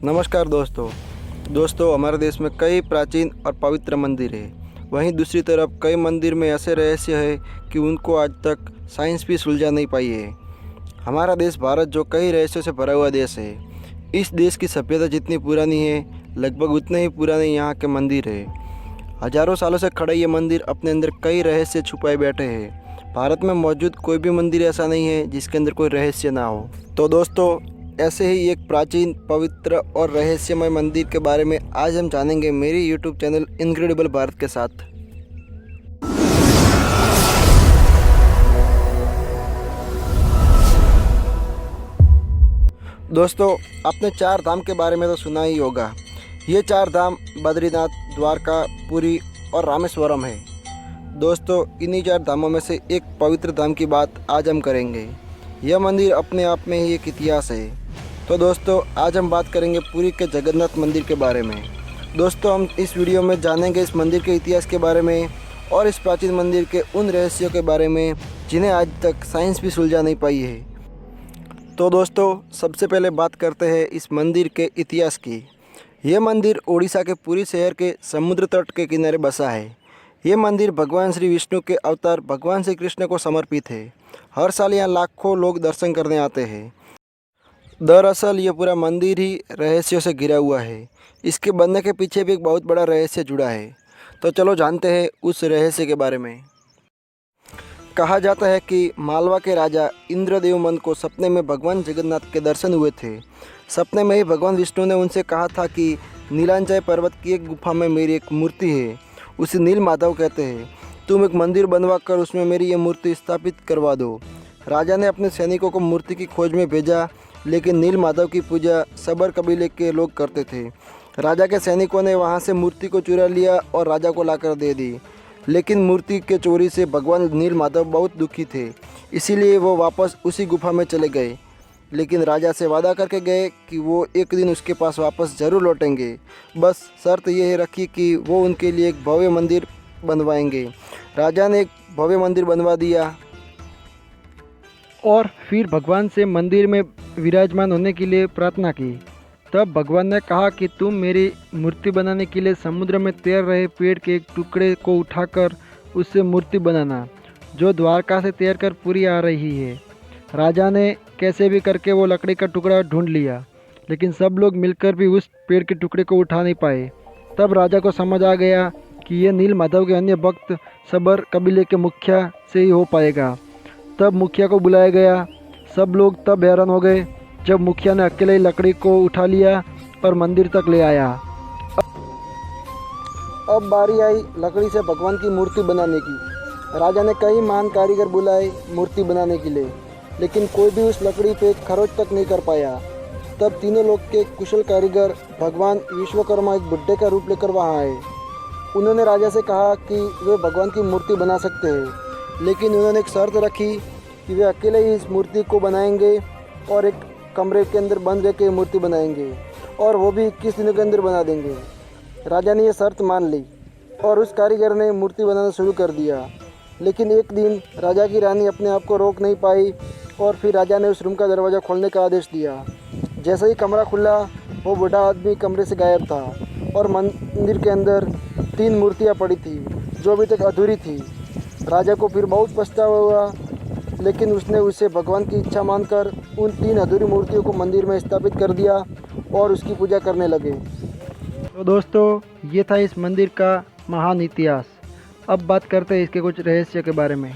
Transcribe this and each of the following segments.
नमस्कार दोस्तों हमारे देश में कई प्राचीन और पवित्र मंदिर हैं। वहीं दूसरी तरफ कई मंदिर में ऐसे रहस्य है कि उनको आज तक साइंस भी सुलझा नहीं पाई है। हमारा देश भारत जो कई रहस्यों से भरा हुआ देश है। इस देश की सभ्यता जितनी पुरानी है, लगभग उतने ही पुराने यहाँ के मंदिर है। हजारों सालों से खड़े ये मंदिर अपने अंदर कई रहस्य छुपाए बैठे हैं। भारत में मौजूद कोई भी मंदिर ऐसा नहीं है जिसके अंदर कोई रहस्य ना हो। तो दोस्तों, ऐसे ही एक प्राचीन, पवित्र और रहस्यमय मंदिर के बारे में आज हम जानेंगे मेरे यूट्यूब चैनल इनक्रेडिबल भारत के साथ। दोस्तों, आपने चार धाम के बारे में तो सुना ही होगा। ये चार धाम बद्रीनाथ, द्वारका, पुरी और रामेश्वरम है। दोस्तों, इन्हीं चार धामों में से एक पवित्र धाम की बात आज हम करेंगे। यह मंदिर अपने आप में ही एक इतिहास है। तो दोस्तों, आज हम बात करेंगे पुरी के जगन्नाथ मंदिर के बारे में। दोस्तों, हम इस वीडियो में जानेंगे इस मंदिर के इतिहास के बारे में और इस प्राचीन मंदिर के उन रहस्यों के बारे में जिन्हें आज तक साइंस भी सुलझा नहीं पाई है। तो दोस्तों, सबसे पहले बात करते हैं इस मंदिर के इतिहास की। यह मंदिर उड़ीसा के पुरी शहर के समुद्र तट के किनारे बसा है। ये मंदिर भगवान श्री विष्णु के अवतार भगवान श्री कृष्ण को समर्पित है। हर साल यहाँ लाखों लोग दर्शन करने आते हैं। दरअसल ये पूरा मंदिर ही रहस्यों से घिरा हुआ है। इसके बनने के पीछे भी एक बहुत बड़ा रहस्य जुड़ा है। तो चलो जानते हैं उस रहस्य के बारे में। कहा जाता है कि मालवा के राजा इंद्रदेवमन को सपने में भगवान जगन्नाथ के दर्शन हुए थे। सपने में ही भगवान विष्णु ने उनसे कहा था कि नीलांचल पर्वत की एक गुफा में मेरी एक मूर्ति है, उसे नील माधव कहते हैं। तुम एक मंदिर बनवा कर उसमें मेरी ये मूर्ति स्थापित करवा दो। राजा ने अपने सैनिकों को मूर्ति की खोज में भेजा, लेकिन नील माधव की पूजा सबर कबीले के लोग करते थे। राजा के सैनिकों ने वहां से मूर्ति को चुरा लिया और राजा को लाकर दे दी। लेकिन मूर्ति के चोरी से भगवान नील माधव बहुत दुखी थे, इसीलिए वो वापस उसी गुफा में चले गए। लेकिन राजा से वादा करके गए कि वो एक दिन उसके पास वापस ज़रूर लौटेंगे। बस शर्त यह रखी कि वो उनके लिए एक भव्य मंदिर बनवाएंगे। राजा ने एक भव्य मंदिर बनवा दिया और फिर भगवान से मंदिर में विराजमान होने के लिए प्रार्थना की। तब भगवान ने कहा कि तुम मेरी मूर्ति बनाने के लिए समुद्र में तैर रहे पेड़ के एक टुकड़े को उठाकर उससे मूर्ति बनाना, जो द्वारका से तैर कर पुरी आ रही है। राजा ने कैसे भी करके वो लकड़ी का टुकड़ा ढूंढ लिया, लेकिन सब लोग मिलकर भी उस पेड़ के टुकड़े को उठा नहीं पाए। तब राजा को समझ आ गया कि ये नील माधव के अन्य भक्त सबर कबीले के मुखिया से ही हो पाएगा। तब मुखिया को बुलाया गया। सब लोग तब हैरान हो गए जब मुखिया ने अकेले ही लकड़ी को उठा लिया और मंदिर तक ले आया। अब बारी आई लकड़ी से भगवान की मूर्ति बनाने की। राजा ने कई महान कारीगर बुलाए मूर्ति बनाने के लिए, लेकिन कोई भी उस लकड़ी पे खरोच तक नहीं कर पाया। तब तीनों लोग के कुशल कारीगर भगवान विश्वकर्मा एक बुड्ढे का रूप लेकर वहाँ आए। उन्होंने राजा से कहा कि वे भगवान की मूर्ति बना सकते हैं, लेकिन उन्होंने एक शर्त रखी कि वे अकेले ही इस मूर्ति को बनाएंगे और एक कमरे के अंदर बंद रहकर मूर्ति बनाएंगे, और वो भी 21 दिनों के अंदर बना देंगे। राजा ने यह शर्त मान ली और उस कारीगर ने मूर्ति बनाना शुरू कर दिया। लेकिन एक दिन राजा की रानी अपने आप को रोक नहीं पाई और फिर राजा ने उस रूम का दरवाज़ा खोलने का आदेश दिया। जैसे ही कमरा खुला, वो बूढ़ा आदमी कमरे से गायब था और मंदिर के अंदर 3 मूर्तियाँ पड़ी थी जो अभी तक अधूरी थी। राजा को फिर बहुत पछतावा हुआ, लेकिन उसने उसे भगवान की इच्छा मानकर उन 3 अधूरी मूर्तियों को मंदिर में स्थापित कर दिया और उसकी पूजा करने लगे। तो दोस्तों, ये था इस मंदिर का महान इतिहास। अब बात करते हैं इसके कुछ रहस्य के बारे में।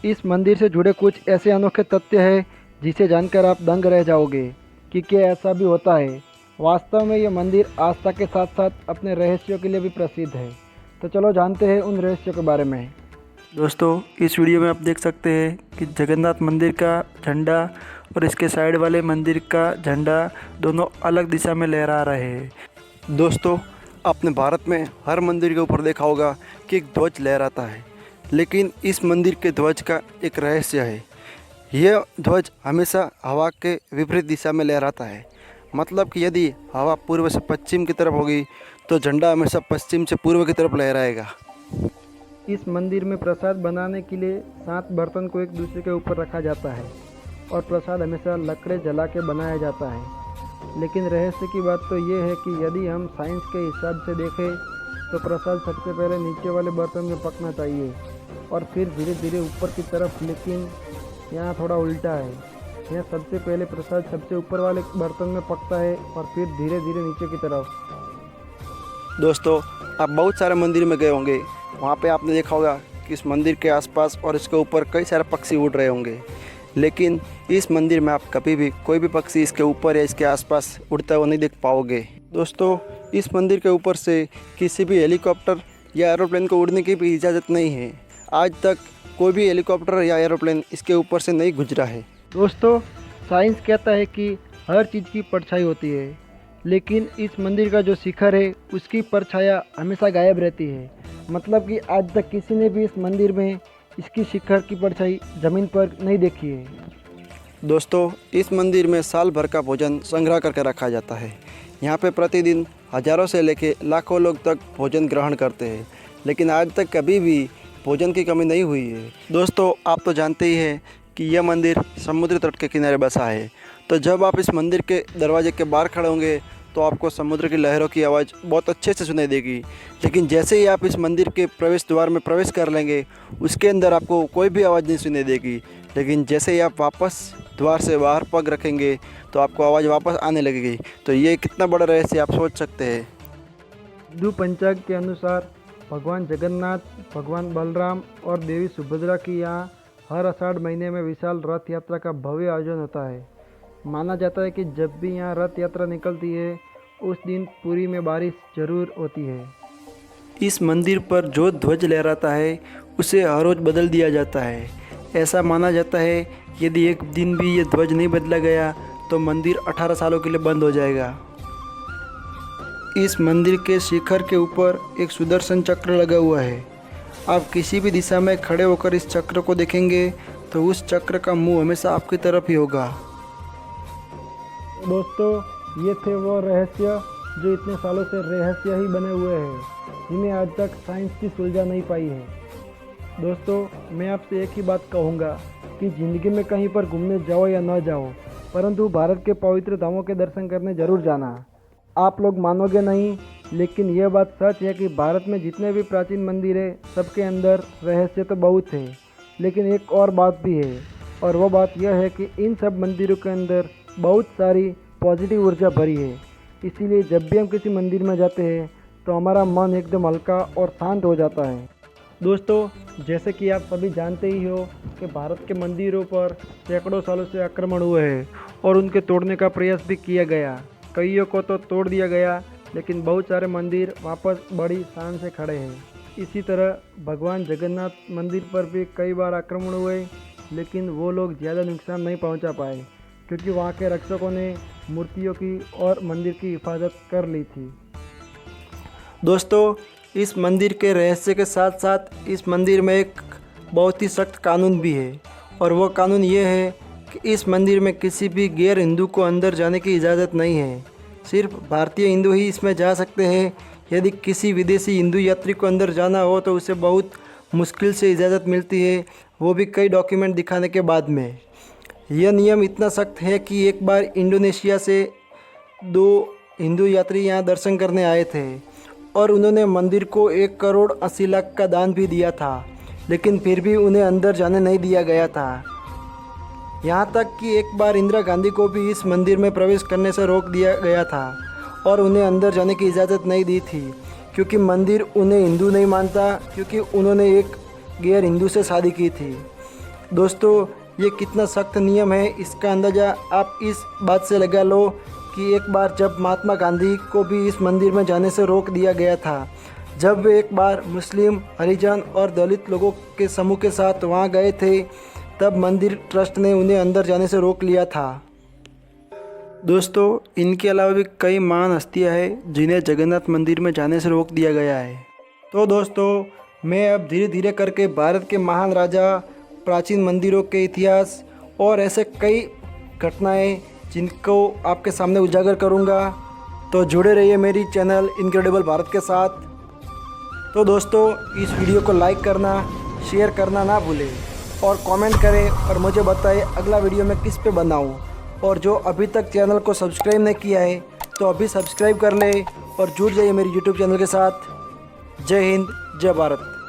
इस मंदिर से जुड़े कुछ ऐसे अनोखे तथ्य हैं जिसे जानकर आप दंग रह जाओगे कि क्या ऐसा भी होता है। वास्तव में ये मंदिर आस्था के साथ साथ अपने रहस्यों के लिए भी प्रसिद्ध है। तो चलो जानते हैं उन रहस्यों के बारे में। दोस्तों, इस वीडियो में आप देख सकते हैं कि जगन्नाथ मंदिर का झंडा और इसके साइड वाले मंदिर का झंडा दोनों अलग दिशा में लहरा रहे हैं। दोस्तों, आपने भारत में हर मंदिर के ऊपर देखा होगा कि एक ध्वज लहराता है, लेकिन इस मंदिर के ध्वज का एक रहस्य है। यह ध्वज हमेशा हवा के विपरीत दिशा में लहराता है। मतलब कि यदि हवा पूर्व से पश्चिम की तरफ होगी तो झंडा हमेशा पश्चिम से पूर्व की तरफ लहराएगा। इस मंदिर में प्रसाद बनाने के लिए 7 बर्तन को एक दूसरे के ऊपर रखा जाता है और प्रसाद हमेशा लकड़ी जला के बनाया जाता है। लेकिन रहस्य की बात तो ये है कि यदि हम साइंस के हिसाब से देखें तो प्रसाद सबसे पहले नीचे वाले बर्तन में पकना चाहिए और फिर धीरे धीरे ऊपर की तरफ, लेकिन यहाँ थोड़ा उल्टा है। यहाँ सबसे पहले प्रसाद सबसे ऊपर वाले बर्तन में पकता है और फिर धीरे धीरे नीचे की तरफ। दोस्तों, आप बहुत सारे मंदिर में गए होंगे, वहाँ पे आपने देखा होगा कि इस मंदिर के आसपास और इसके ऊपर कई सारे पक्षी उड़ रहे होंगे, लेकिन इस मंदिर में आप कभी भी कोई भी पक्षी इसके ऊपर या इसके आसपास उड़ता हुआ नहीं देख पाओगे। दोस्तों, इस मंदिर के ऊपर से किसी भी हेलीकॉप्टर या एरोप्लेन को उड़ने की भी इजाज़त नहीं है। आज तक कोई भी हेलीकॉप्टर या एरोप्लेन इसके ऊपर से नहीं गुजरा है। दोस्तों, साइंस कहता है कि हर चीज़ की परछाई होती है, लेकिन इस मंदिर का जो शिखर है उसकी परछाया हमेशा गायब रहती है। मतलब कि आज तक किसी ने भी इस मंदिर में इसकी शिखर की परछाई ज़मीन पर नहीं देखी है। दोस्तों, इस मंदिर में साल भर का भोजन संग्रह करके रखा जाता है। यहाँ पे प्रतिदिन हज़ारों से लेकर लाखों लोग तक भोजन ग्रहण करते हैं, लेकिन आज तक कभी भी भोजन की कमी नहीं हुई है। दोस्तों, आप तो जानते ही हैं कि यह मंदिर समुद्र तट के किनारे बसा है, तो जब आप इस मंदिर के दरवाजे के बाहर खड़े होंगे तो आपको समुद्र की लहरों की आवाज़ बहुत अच्छे से सुनाई देगी। लेकिन जैसे ही आप इस मंदिर के प्रवेश द्वार में प्रवेश कर लेंगे, उसके अंदर आपको कोई भी आवाज़ नहीं सुनाई देगी। लेकिन जैसे ही आप वापस द्वार से बाहर पग रखेंगे तो आपको आवाज़ वापस आने लगेगी। तो ये कितना बड़ा रहस्य आप सोच सकते हैं। हिंदू पंचांग के अनुसार भगवान जगन्नाथ, भगवान बलराम और देवी सुभद्रा की यहाँ हर आषाढ़ महीने में विशाल रथ यात्रा का भव्य आयोजन होता है। माना जाता है कि जब भी यहाँ रथ यात्रा निकलती है उस दिन पुरी में बारिश जरूर होती है। इस मंदिर पर जो ध्वज लहराता है उसे हर रोज़ बदल दिया जाता है। ऐसा माना जाता है यदि एक दिन भी ये ध्वज नहीं बदला गया तो मंदिर 18 सालों के लिए बंद हो जाएगा। इस मंदिर के शिखर के ऊपर एक सुदर्शन चक्र लगा हुआ है। आप किसी भी दिशा में खड़े होकर इस चक्र को देखेंगे तो उस चक्र का मुंह हमेशा आपकी तरफ ही होगा। दोस्तों, ये थे वो रहस्य जो इतने सालों से रहस्य ही बने हुए हैं, जिन्हें आज तक साइंस की सुलझा नहीं पाई है। दोस्तों, मैं आपसे एक ही बात कहूँगा कि ज़िंदगी में कहीं पर घूमने जाओ या ना जाओ, परंतु भारत के पवित्र धामों के दर्शन करने ज़रूर जाना। आप लोग मानोगे नहीं, लेकिन यह बात सच है कि भारत में जितने भी प्राचीन मंदिर है सबके अंदर रहस्य तो बहुत है, लेकिन एक और बात भी है, और वो बात यह है कि इन सब मंदिरों के अंदर बहुत सारी पॉजिटिव ऊर्जा भरी है। इसीलिए जब भी हम किसी मंदिर में जाते हैं तो हमारा मन एकदम हल्का और शांत हो जाता है। दोस्तों, जैसे कि आप सभी जानते ही हो कि भारत के मंदिरों पर सैकड़ों सालों से आक्रमण हुए हैं और उनके तोड़ने का प्रयास भी किया गया। कईयों को तो तोड़ दिया गया, लेकिन बहुत सारे मंदिर वापस बड़ी शान से खड़े हैं। इसी तरह भगवान जगन्नाथ मंदिर पर भी कई बार आक्रमण हुए, लेकिन वो लोग ज़्यादा नुकसान नहीं पहुंचा पाए क्योंकि वहाँ के रक्षकों ने मूर्तियों की और मंदिर की हिफाजत कर ली थी। दोस्तों, इस मंदिर के रहस्य के साथ साथ इस मंदिर में एक बहुत ही सख्त कानून भी है, और वो कानून ये है कि इस मंदिर में किसी भी गैर हिंदू को अंदर जाने की इजाज़त नहीं है। सिर्फ भारतीय हिंदू ही इसमें जा सकते हैं। यदि किसी विदेशी हिंदू यात्री को अंदर जाना हो तो उसे बहुत मुश्किल से इजाज़त मिलती है, वो भी कई डॉक्यूमेंट दिखाने के बाद में। यह नियम इतना सख्त है कि एक बार इंडोनेशिया से 2 हिंदू यात्री यहाँ दर्शन करने आए थे और उन्होंने मंदिर को 1 करोड़ 80 लाख का दान भी दिया था, लेकिन फिर भी उन्हें अंदर जाने नहीं दिया गया था। यहाँ तक कि एक बार इंदिरा गांधी को भी इस मंदिर में प्रवेश करने से रोक दिया गया था और उन्हें अंदर जाने की इजाज़त नहीं दी थी, क्योंकि मंदिर उन्हें हिंदू नहीं मानता, क्योंकि उन्होंने एक गैर हिंदू से शादी की थी। दोस्तों, ये कितना सख्त नियम है इसका अंदाज़ा आप इस बात से लगा लो कि एक बार जब महात्मा गांधी को भी इस मंदिर में जाने से रोक दिया गया था, जब वे एक बार मुस्लिम, हरिजन और दलित लोगों के समूह के साथ वहाँ गए थे, तब मंदिर ट्रस्ट ने उन्हें अंदर जाने से रोक लिया था। दोस्तों, इनके अलावा भी कई महान हस्तियाँ हैं जिन्हें जगन्नाथ मंदिर में जाने से रोक दिया गया है। तो दोस्तों, मैं अब धीरे धीरे करके भारत के महान राजा, प्राचीन मंदिरों के इतिहास और ऐसे कई घटनाएं जिनको आपके सामने उजागर करूंगा। तो जुड़े रहिए मेरी चैनल इनक्रेडिबल भारत के साथ। तो दोस्तों, इस वीडियो को लाइक करना, शेयर करना ना भूलें और कमेंट करें और मुझे बताएं अगला वीडियो मैं किस पे बनाऊं। और जो अभी तक चैनल को सब्सक्राइब नहीं किया है तो अभी सब्सक्राइब कर ले और जुड़ जाइए मेरे यूट्यूब चैनल के साथ। जय हिंद, जय भारत।